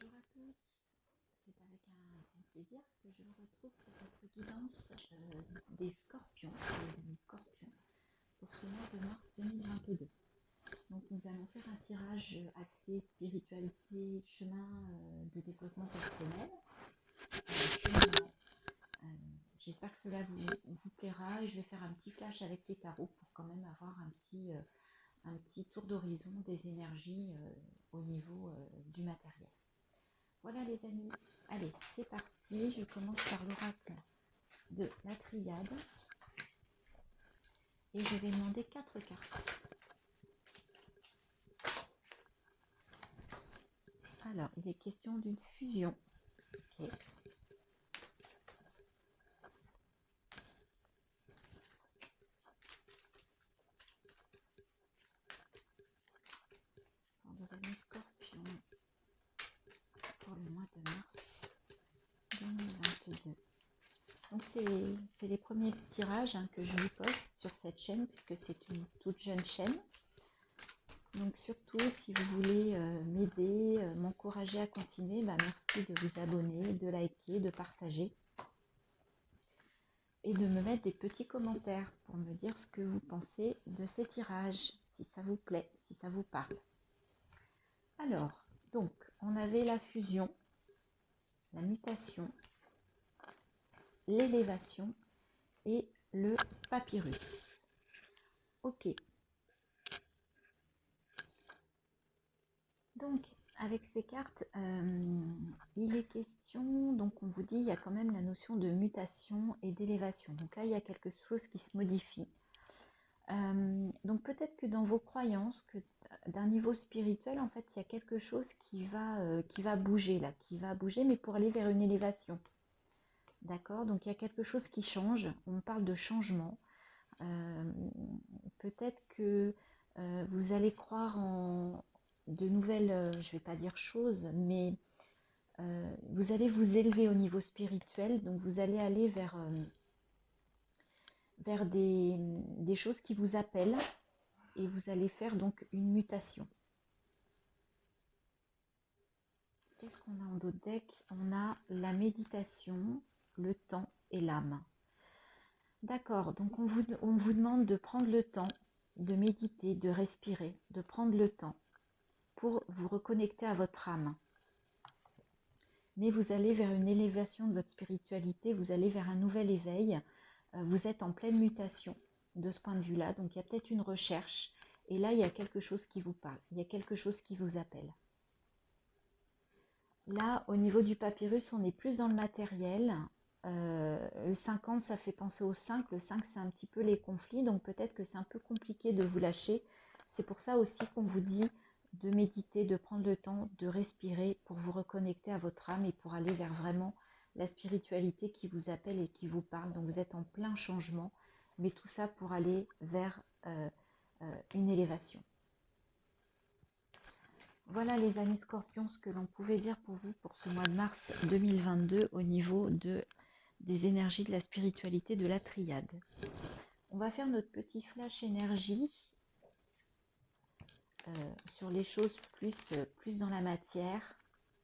Bonjour à tous, c'est avec un grand plaisir que je vous retrouve pour votre guidance des scorpions, les amis scorpions, pour ce mois de mars 2022. Donc nous allons faire un tirage axé spiritualité, chemin de développement personnel. J'espère que cela vous plaira et je vais faire un petit flash avec les tarots pour quand même avoir un petit tour d'horizon des énergies au niveau du matériel. Voilà les amis, allez c'est parti, je commence par l'oracle de la triade et je vais demander 4 cartes. Alors il est question d'une fusion, ok. Pour vos amis scorpions pour le mois de mars 2022. Donc c'est les premiers tirages que je vous poste sur cette chaîne puisque c'est une toute jeune chaîne. Donc surtout si vous voulez m'aider, m'encourager à continuer, merci de vous abonner, de liker, de partager et de me mettre des petits commentaires pour me dire ce que vous pensez de ces tirages, si ça vous plaît, si ça vous parle. Alors, donc on avait la fusion, la mutation, l'élévation et le papyrus. Ok. Donc, avec ces cartes, il est question, donc on vous dit, il y a quand même la notion de mutation et d'élévation. Donc là, il y a quelque chose qui se modifie. Donc peut-être que dans vos croyances, que d'un niveau spirituel, en fait, il y a quelque chose qui va bouger là, mais pour aller vers une élévation. D'accord? Donc il y a quelque chose qui change, on parle de changement. Peut-être que vous allez croire en de nouvelles, je ne vais pas dire choses, mais vous allez vous élever au niveau spirituel, donc vous allez aller vers des choses qui vous appellent et vous allez faire donc une mutation. Qu'est-ce qu'on a en d'autres decks? On a la méditation, le temps et l'âme. D'accord, donc on vous demande de prendre le temps de méditer, de respirer, de prendre le temps pour vous reconnecter à votre âme. Mais vous allez vers une élévation de votre spiritualité, vous allez vers un nouvel éveil, vous êtes en pleine mutation de ce point de vue-là, donc il y a peut-être une recherche, et là il y a quelque chose qui vous parle, il y a quelque chose qui vous appelle. Là, au niveau du papyrus, on est plus dans le matériel. Le 50, ça fait penser au 5. Le 5, c'est un petit peu les conflits, donc peut-être que c'est un peu compliqué de vous lâcher. C'est pour ça aussi qu'on vous dit de méditer, de prendre le temps, de respirer pour vous reconnecter à votre âme et pour aller vers vraiment la spiritualité qui vous appelle et qui vous parle. Donc vous êtes en plein changement, mais tout ça pour aller vers une élévation. Voilà les amis scorpions, ce que l'on pouvait dire pour vous pour ce mois de mars 2022 au niveau des énergies de la spiritualité de la triade. On va faire notre petit flash énergie sur les choses plus dans la matière.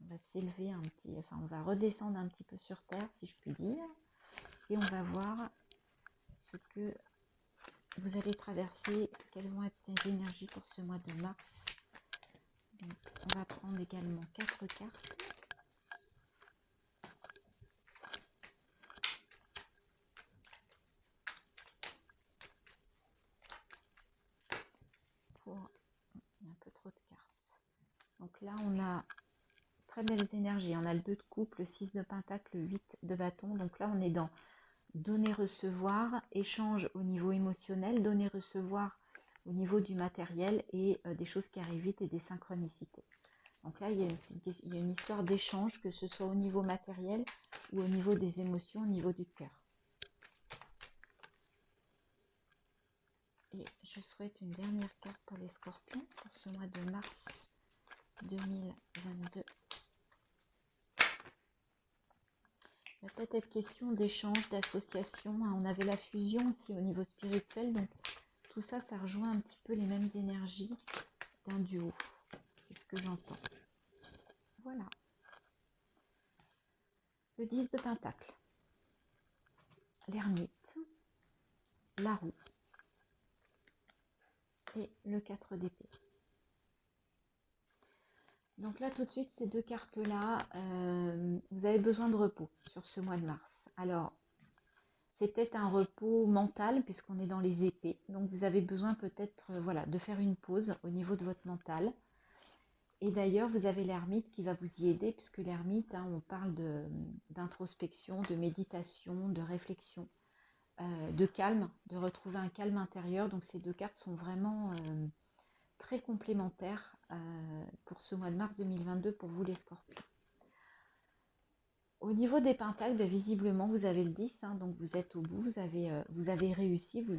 On va s'élever un petit, enfin on va redescendre un petit peu sur terre si je puis dire. Et on va voir ce que vous allez traverser, quelles vont être les énergies pour ce mois de mars. Donc, on va prendre également 4 cartes. Il y a un peu trop de cartes. Donc là, on a très belles énergies. On a le 2 de coupe, le 6 de pentacle, le 8 de bâton. Donc là, on est dans donner-recevoir, échange au niveau émotionnel, donner-recevoir au niveau du matériel et des choses qui arrivent vite et des synchronicités. Donc là, il y a une histoire d'échange, que ce soit au niveau matériel ou au niveau des émotions, au niveau du cœur. Et je souhaite une dernière carte pour les scorpions pour ce mois de mars 2022. Il va peut-être être question d'échange, d'association. On avait la fusion aussi au niveau spirituel. Donc tout ça, ça rejoint un petit peu les mêmes énergies d'un duo. C'est ce que j'entends. Voilà. le 10 de Pentacle, l'ermite, la roue et le 4 d'épée. Donc là, tout de suite, ces deux cartes-là, vous avez besoin de repos sur ce mois de mars. Alors, c'est peut-être un repos mental puisqu'on est dans les épées. Donc, vous avez besoin peut-être voilà, de faire une pause au niveau de votre mental. Et d'ailleurs, vous avez l'ermite qui va vous y aider puisque l'ermite, on parle d'introspection, de méditation, de réflexion, de calme, de retrouver un calme intérieur. Donc, ces deux cartes sont vraiment très complémentaires pour ce mois de mars 2022 pour vous les scorpions. Au niveau des pentacles, visiblement vous avez le 10, donc vous êtes au bout, vous avez réussi, vous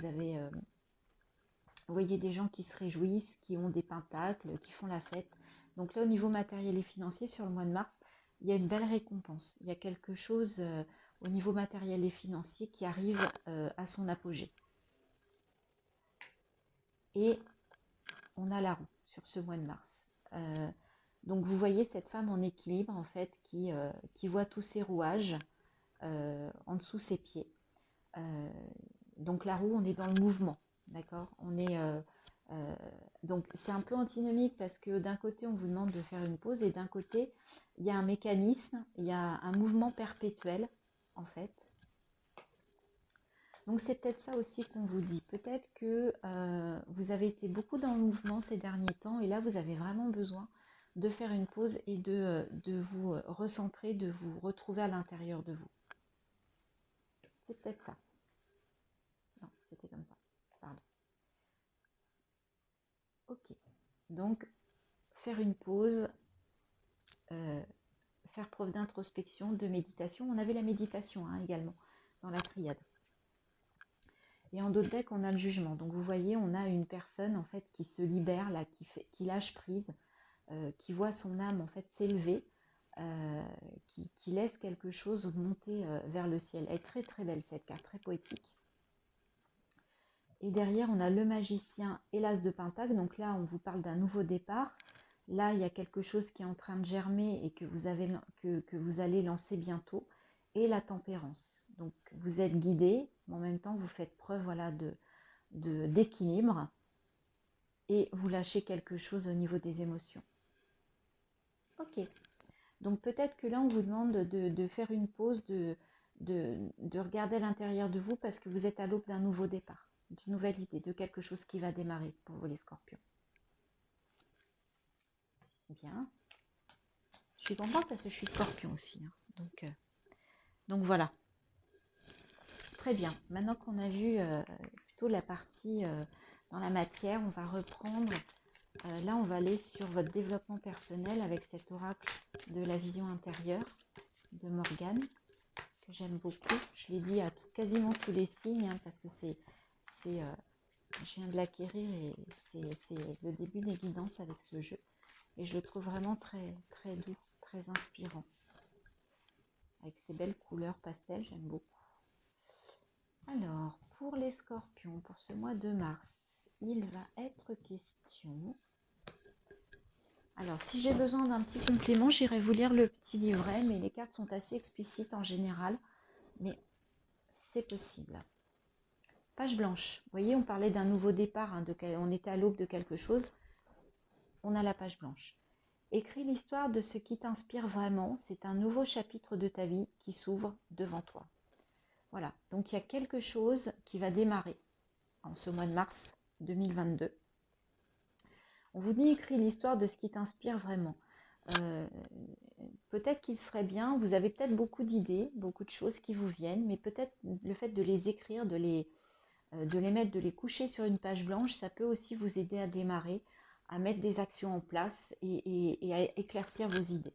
voyez des gens qui se réjouissent, qui ont des pentacles, qui font la fête. Donc là au niveau matériel et financier sur le mois de mars, il y a une belle récompense, il y a quelque chose au niveau matériel et financier qui arrive à son apogée. Et on a la roue sur ce mois de mars. Donc vous voyez cette femme en équilibre en fait qui voit tous ses rouages en dessous ses pieds. Donc la roue, on est dans le mouvement, d'accord. Donc c'est un peu antinomique parce que d'un côté on vous demande de faire une pause et d'un côté il y a un mécanisme, il y a un mouvement perpétuel en fait. Donc c'est peut-être ça aussi qu'on vous dit. Peut-être que vous avez été beaucoup dans le mouvement ces derniers temps et là vous avez vraiment besoin de faire une pause et de vous recentrer, de vous retrouver à l'intérieur de vous. C'est peut-être ça. Non, c'était comme ça. Pardon. Ok. Donc faire une pause, faire preuve d'introspection, de méditation. On avait la méditation également dans la triade. Et en d'autres decks, on a le jugement. Donc vous voyez, on a une personne en fait qui se libère, là, qui lâche prise, qui voit son âme en fait s'élever, qui laisse quelque chose monter vers le ciel. Elle est très très belle cette carte, très poétique. Et derrière, on a le magicien et l'as de pentacle. Donc là, on vous parle d'un nouveau départ. Là, il y a quelque chose qui est en train de germer et que vous allez lancer bientôt. Et la tempérance. Donc, vous êtes guidé, mais en même temps, vous faites preuve voilà, d'équilibre. Et vous lâchez quelque chose au niveau des émotions. Ok. Donc, peut-être que là, on vous demande de faire une pause, de regarder à l'intérieur de vous parce que vous êtes à l'aube d'un nouveau départ, d'une nouvelle idée, de quelque chose qui va démarrer pour vous les scorpions. Bien. Je suis contente parce que je suis scorpion aussi. Donc voilà. Très bien. Maintenant qu'on a vu plutôt la partie dans la matière, on va reprendre. Là, on va aller sur votre développement personnel avec cet oracle de la vision intérieure de Morgane, que j'aime beaucoup. Je l'ai dit à quasiment tous les signes, parce que je viens de l'acquérir et c'est le début des guidances avec ce jeu. Et je le trouve vraiment très, très doux, très inspirant. Avec ces belles couleurs pastel, j'aime beaucoup. Alors, pour les scorpions, pour ce mois de mars, il va être question... Alors, si j'ai besoin d'un petit complément, j'irai vous lire le petit livret, mais les cartes sont assez explicites en général, mais c'est possible. Page blanche. Vous voyez, on parlait d'un nouveau départ, on était à l'aube de quelque chose. On a la page blanche. Écris l'histoire de ce qui t'inspire vraiment. C'est un nouveau chapitre de ta vie qui s'ouvre devant toi. Voilà, donc il y a quelque chose qui va démarrer en ce mois de mars 2022. On vous dit écris l'histoire de ce qui t'inspire vraiment. Peut-être qu'il serait bien, vous avez peut-être beaucoup d'idées, beaucoup de choses qui vous viennent, mais peut-être le fait de les écrire, de les mettre, de les coucher sur une page blanche, ça peut aussi vous aider à démarrer, à mettre des actions en place et à éclaircir vos idées.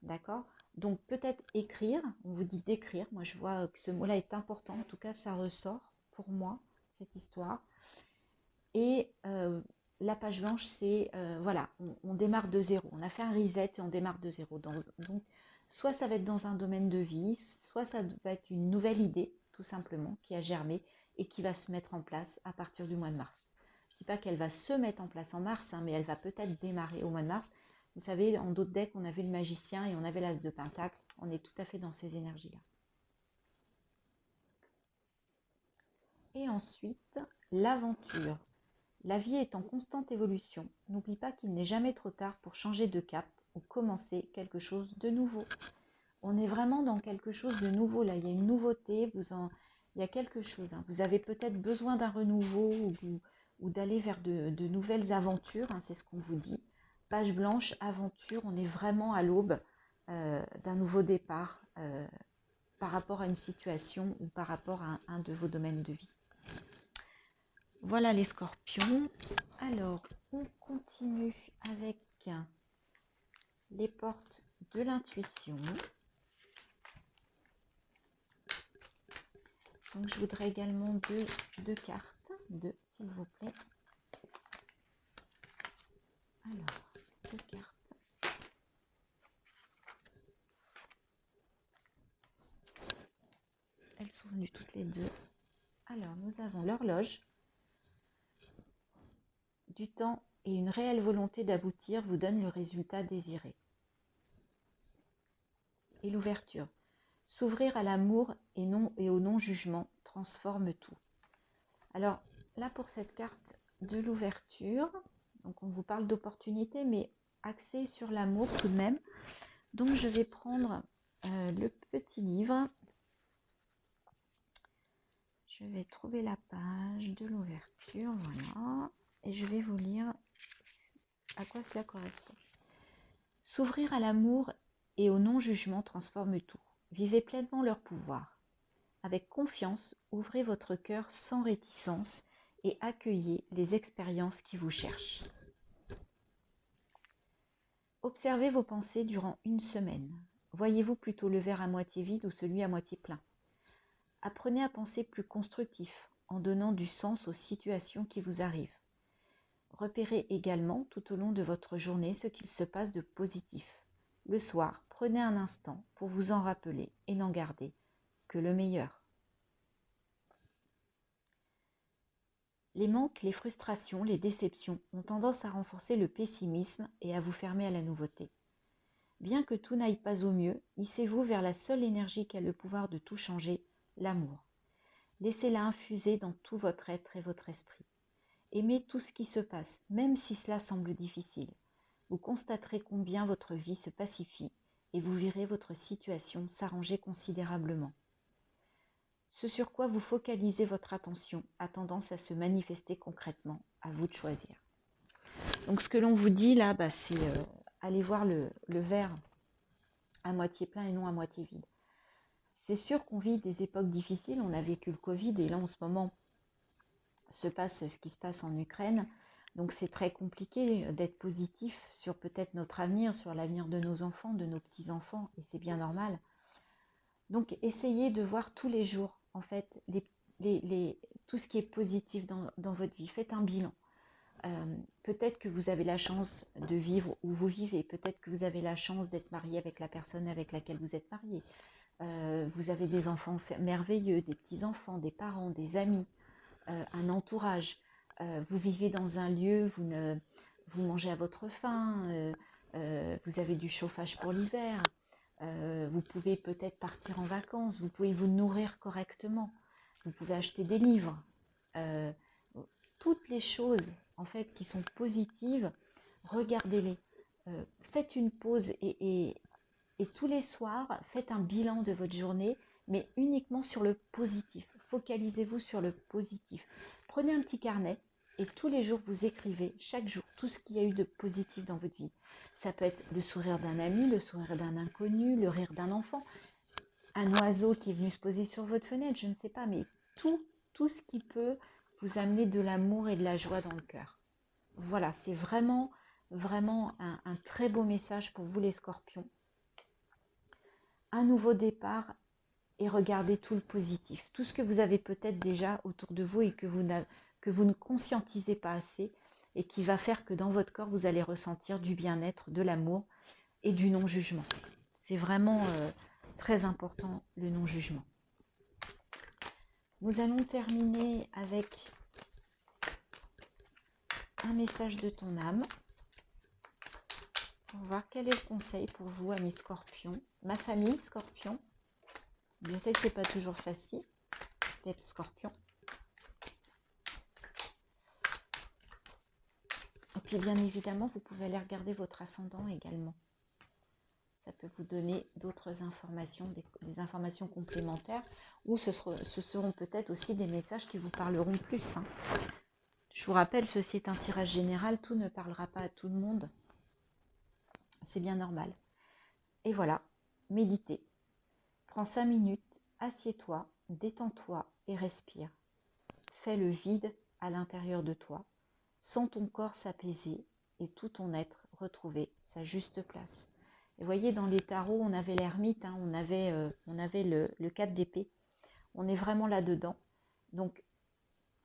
D'accord ? Donc peut-être écrire, on vous dit d'écrire, moi je vois que ce mot-là est important, en tout cas ça ressort pour moi, cette histoire. Et la page blanche, c'est, voilà, on démarre de zéro, on a fait un reset et on démarre de zéro. Donc soit ça va être dans un domaine de vie, soit ça va être une nouvelle idée, tout simplement, qui a germé et qui va se mettre en place à partir du mois de mars. Je ne dis pas qu'elle va se mettre en place en mars, mais elle va peut-être démarrer au mois de mars. Vous savez, en d'autres decks, on avait le magicien et on avait l'as de pentacle. On est tout à fait dans ces énergies-là. Et ensuite, l'aventure. La vie est en constante évolution. N'oublie pas qu'il n'est jamais trop tard pour changer de cap ou commencer quelque chose de nouveau. On est vraiment dans quelque chose de nouveau là. Il y a une nouveauté, il y a quelque chose. Hein. Vous avez peut-être besoin d'un renouveau ou d'aller vers de nouvelles aventures. Hein, c'est ce qu'on vous dit. Page blanche, aventure. On est vraiment à l'aube d'un nouveau départ par rapport à une situation ou par rapport à un de vos domaines de vie. Voilà les scorpions. Alors, on continue avec les portes de l'intuition. Donc, je voudrais également deux cartes. Deux, s'il vous plaît. Alors, deux cartes. Elles sont venues toutes les deux. Alors, nous avons l'horloge. Du temps et une réelle volonté d'aboutir vous donnent le résultat désiré. Et l'ouverture. S'ouvrir à l'amour et au non-jugement transforme tout. Alors, là pour cette carte de l'ouverture, donc on vous parle d'opportunité, mais axée sur l'amour tout de même. Donc, je vais prendre le petit livre. Je vais trouver la page de l'ouverture, voilà. Et je vais vous lire à quoi cela correspond. S'ouvrir à l'amour et au non-jugement transforme tout. Vivez pleinement leur pouvoir. Avec confiance, ouvrez votre cœur sans réticence et accueillez les expériences qui vous cherchent. Observez vos pensées durant une semaine. Voyez-vous plutôt le verre à moitié vide ou celui à moitié plein? Apprenez à penser plus constructif en donnant du sens aux situations qui vous arrivent. Repérez également tout au long de votre journée ce qu'il se passe de positif. Le soir, prenez un instant pour vous en rappeler et n'en gardez que le meilleur. Les manques, les frustrations, les déceptions ont tendance à renforcer le pessimisme et à vous fermer à la nouveauté. Bien que tout n'aille pas au mieux, hissez-vous vers la seule énergie qui a le pouvoir de tout changer, l'amour. Laissez-la infuser dans tout votre être et votre esprit. Aimez tout ce qui se passe, même si cela semble difficile. Vous constaterez combien votre vie se pacifie et vous verrez votre situation s'arranger considérablement. Ce sur quoi vous focalisez votre attention a tendance à se manifester concrètement, à vous de choisir. Donc ce que l'on vous dit là, c'est aller voir le verre à moitié plein et non à moitié vide. C'est sûr qu'on vit des époques difficiles, on a vécu le Covid et là en ce moment se passe ce qui se passe en Ukraine. Donc c'est très compliqué d'être positif sur peut-être notre avenir, sur l'avenir de nos enfants, de nos petits-enfants, et c'est bien normal. Donc essayez de voir tous les jours, en fait, tout ce qui est positif dans votre vie. Faites un bilan. Peut-être que vous avez la chance de vivre où vous vivez, peut-être que vous avez la chance d'être marié avec la personne avec laquelle vous êtes marié. Vous avez des enfants merveilleux, des petits-enfants, des parents, des amis, un entourage. Vous vivez dans un lieu, vous mangez à votre faim, vous avez du chauffage pour l'hiver, vous pouvez peut-être partir en vacances, vous pouvez vous nourrir correctement, vous pouvez acheter des livres. Toutes les choses en fait qui sont positives, regardez-les. Faites une pause et tous les soirs, faites un bilan de votre journée, mais uniquement sur le positif. Focalisez-vous sur le positif. Prenez un petit carnet et tous les jours, vous écrivez, chaque jour, tout ce qu'il y a eu de positif dans votre vie. Ça peut être le sourire d'un ami, le sourire d'un inconnu, le rire d'un enfant, un oiseau qui est venu se poser sur votre fenêtre, je ne sais pas, mais tout ce qui peut vous amener de l'amour et de la joie dans le cœur. Voilà, c'est vraiment, vraiment un très beau message pour vous les scorpions. Un nouveau départ et regardez tout le positif. Tout ce que vous avez peut-être déjà autour de vous et que vous ne conscientisez pas assez et qui va faire que dans votre corps, vous allez ressentir du bien-être, de l'amour et du non-jugement. C'est vraiment très important, le non-jugement. Nous allons terminer avec un message de ton âme. On va voir quel est le conseil pour vous, amis scorpions. Ma famille, scorpion. Je sais que c'est pas toujours facile d'être scorpion. Et puis bien évidemment, vous pouvez aller regarder votre ascendant également. Ça peut vous donner d'autres informations, des informations complémentaires, ou ce seront peut-être aussi des messages qui vous parleront plus. Hein. Je vous rappelle, ceci est un tirage général, tout ne parlera pas à tout le monde. C'est bien normal. Et voilà, méditez. Prends 5 minutes, assieds-toi, détends-toi et respire. Fais le vide à l'intérieur de toi. Sens ton corps s'apaiser et tout ton être retrouver sa juste place. Et voyez, dans les tarots, on avait l'ermite, hein, on avait le 4 d'épée. On est vraiment là-dedans. Donc,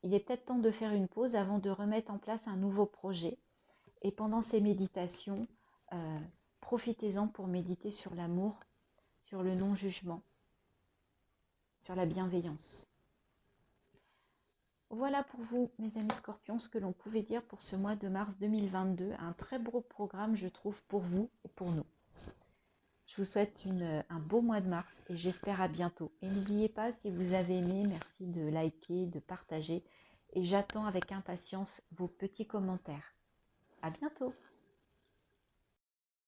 il est peut-être temps de faire une pause avant de remettre en place un nouveau projet. Et pendant ces méditations, profitez-en pour méditer sur l'amour, sur le non-jugement, sur la bienveillance. Voilà pour vous, mes amis scorpions, ce que l'on pouvait dire pour ce mois de mars 2022. Un très beau programme, je trouve, pour vous et pour nous. Je vous souhaite un beau mois de mars et j'espère à bientôt. Et n'oubliez pas, si vous avez aimé, merci de liker, de partager. Et j'attends avec impatience vos petits commentaires. À bientôt!